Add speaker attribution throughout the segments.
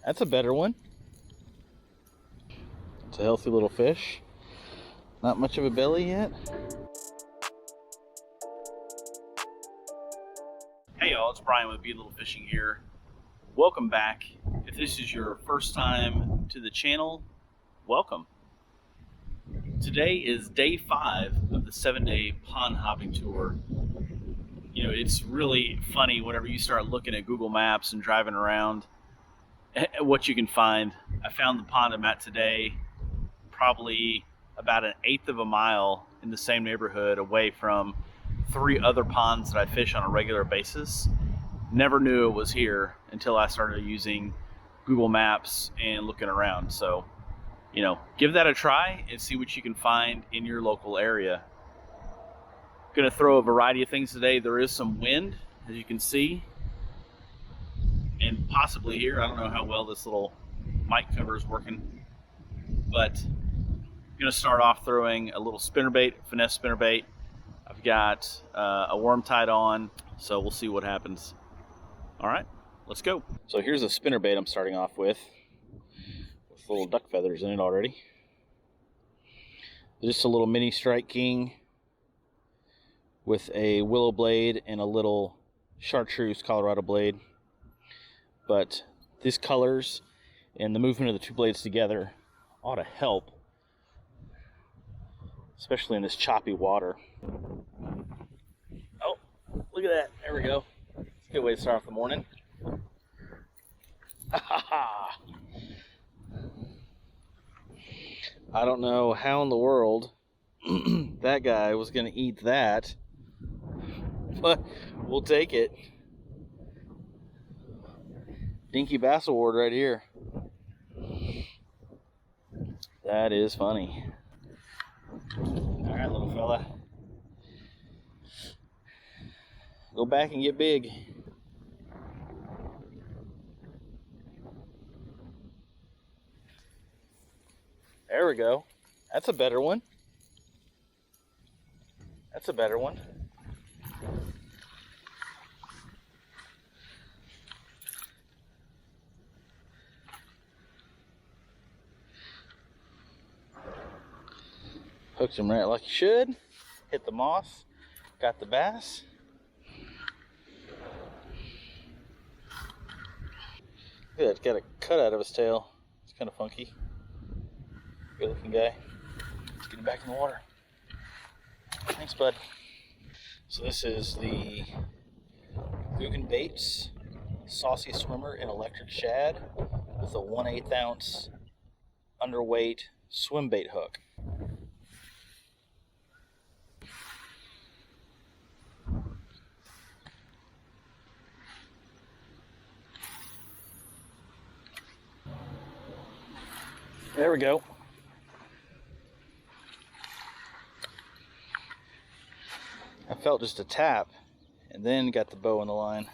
Speaker 1: That's a better one. It's a healthy little fish. Not much of a belly yet. Hey y'all, it's Brian with Be Little Fishing here. Welcome back. If this is your first time to the channel, welcome. Today is day 5 of the 7-day pond hopping tour. You know, it's really funny whenever you start looking at Google Maps and driving around what you can find. I found the pond I'm at today probably about 1/8 of a mile in the same neighborhood away from 3 other ponds that I fish on a regular basis. Never knew it was here until I started using Google Maps and looking around. So, you know, give that a try and see what you can find in your local area. Gonna throw a variety of things today. There is some wind, as you can see, and possibly here. I don't know how well this little mic cover is working, but I'm gonna start off throwing a little spinnerbait, finesse spinnerbait. I've got a worm tied on, so we'll see what happens. All right, let's go. So here's a spinnerbait I'm starting off with little duck feathers in it already. Just a little mini Strike King with a willow blade and a little chartreuse Colorado blade. But these colors and the movement of the 2 blades together ought to help, especially in this choppy water. Oh, look at that. There we go. It's a good way to start off the morning. I don't know how in the world that guy was going to eat that, but we'll take it. Dinky Bass Award right here. That is funny. All right, little fella. Go back and get big. There we go. That's a better one. That's a better one. Hooked him right like you should. Hit the moss. Got the bass. Look at that, got a cut out of his tail. It's kind of funky. Good looking guy. Let's get him back in the water. Thanks, bud. So this is the Googan Baits Saucy Swimmer in Electric Shad with a 1/8 ounce underweight swim bait hook. There we go. I felt just a tap and then got the bow on the line.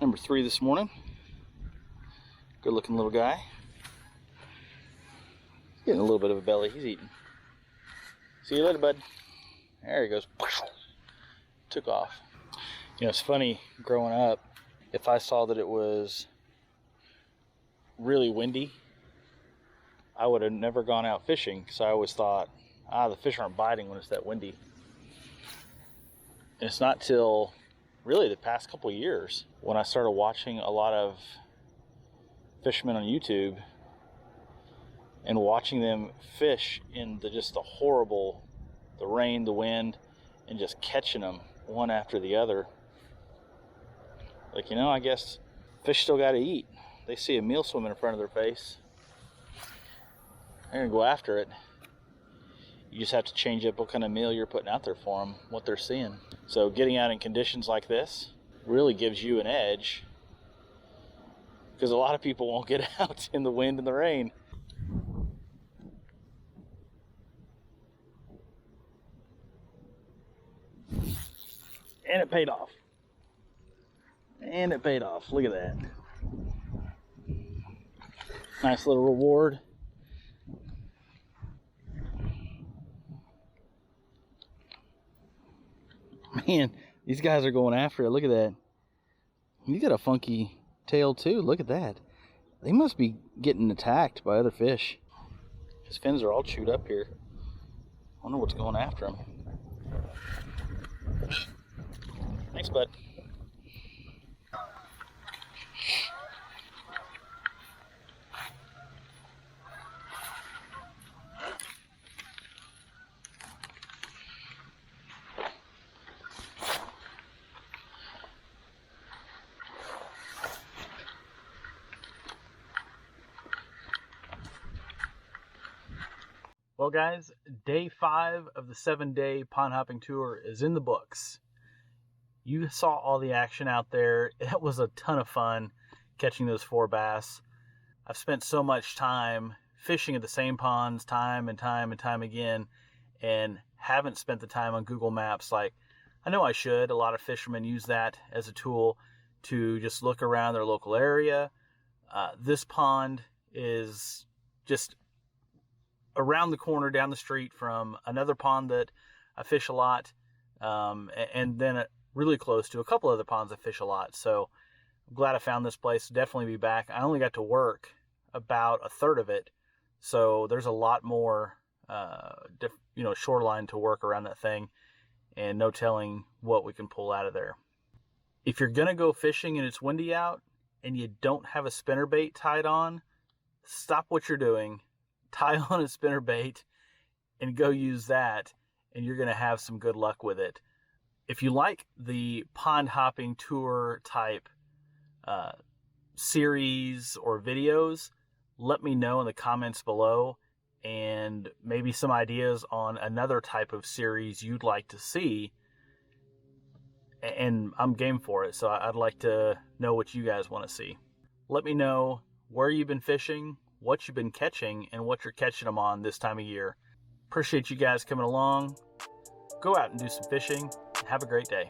Speaker 1: Number 3 this morning. Good looking little guy. Getting a little bit of a belly. He's eating. See you later, bud. There he goes. Took off. You know, it's funny, growing up, if I saw that it was really windy, I would have never gone out fishing because I always thought, the fish aren't biting when it's that windy. And it's not till really the past couple of years when I started watching a lot of fishermen on YouTube and watching them fish in the horrible, the rain, the wind, and just catching them one after the other. Like, you know, I guess fish still got to eat. They see a meal swimming in front of their face, they're gonna go after it. You just have to change up what kind of meal you're putting out there for them, what they're seeing. So getting out in conditions like this really gives you an edge, because a lot of people won't get out in the wind and the rain. And it paid off. And it paid off. Look at that. Nice little reward. Man, these guys are going after it. Look at that. You got a funky tail too. Look at that. They must be getting attacked by other fish. His fins are all chewed up here. I wonder what's going after him. Thanks, bud. Well, guys, day 5 of the 7-day pond hopping tour is in the books. You saw all the action out there. It was a ton of fun catching those 4 bass. I've spent so much time fishing at the same ponds time and time again, and haven't spent the time on Google Maps like I know I should. A lot of fishermen use that as a tool to just look around their local area. This pond is just around the corner down the street from another pond that I fish a lot, and then really close to a couple other ponds I fish a lot. So I'm glad I found this place. Definitely be back. I only got to work about a third of it, so there's a lot more shoreline to work around that thing, and no telling what we can pull out of there. If you're gonna go fishing and it's windy out and you don't have a spinnerbait tied on, stop what you're doing, tie on a spinnerbait, and go use that, and you're going to have some good luck with it. If you like the pond hopping tour type series or videos, let me know in the comments below, and maybe some ideas on another type of series you'd like to see, and I'm game for it. So I'd like to know what you guys want to see. Let me know where you've been fishing, what you've been catching, and what you're catching them on this time of year. Appreciate you guys coming along. Go out and do some fishing, and have a great day.